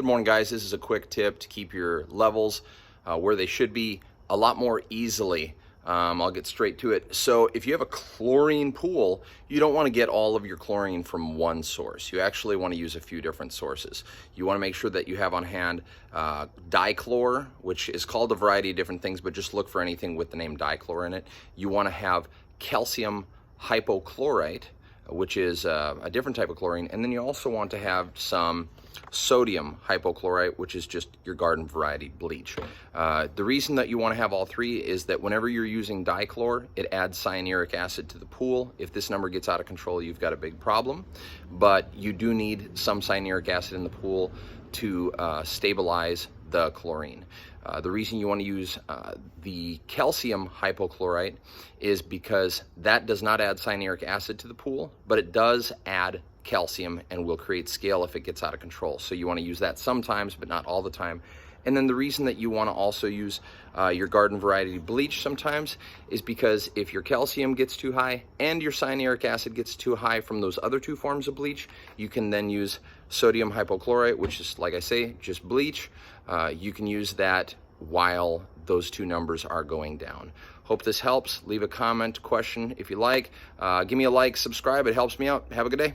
Good morning, guys. This is a quick tip to keep your levels where they should be a lot more easily. I'll get straight to it. So if you have a chlorine pool, you don't want to get all of your chlorine from one source. You actually want to use a few different sources. You want to make sure that you have on hand dichlor, which is called a variety of different things, but just look for anything with the name dichlor in it. You want to have calcium hypochlorite, which is a different type of chlorine. And then you also want to have some sodium hypochlorite, which is just your garden variety bleach. The reason that you want to have all three is that whenever you're using dichlor, it adds cyanuric acid to the pool. If this number gets out of control, you've got a big problem. But you do need some cyanuric acid in the pool to stabilize the chlorine. The reason you want to use the calcium hypochlorite is because that does not add cyanuric acid to the pool, but it does add calcium and will create scale if it gets out of control. So you want to use that sometimes, but not all the time. And then the reason that you want to also use your garden variety bleach sometimes is because if your calcium gets too high and your cyanuric acid gets too high from those other two forms of bleach, you can then use sodium hypochlorite, which is, like I say, just bleach. You can use that while those two numbers are going down. Hope this helps. Leave a comment, question if you like. Give me a like, subscribe. It helps me out. Have a good day.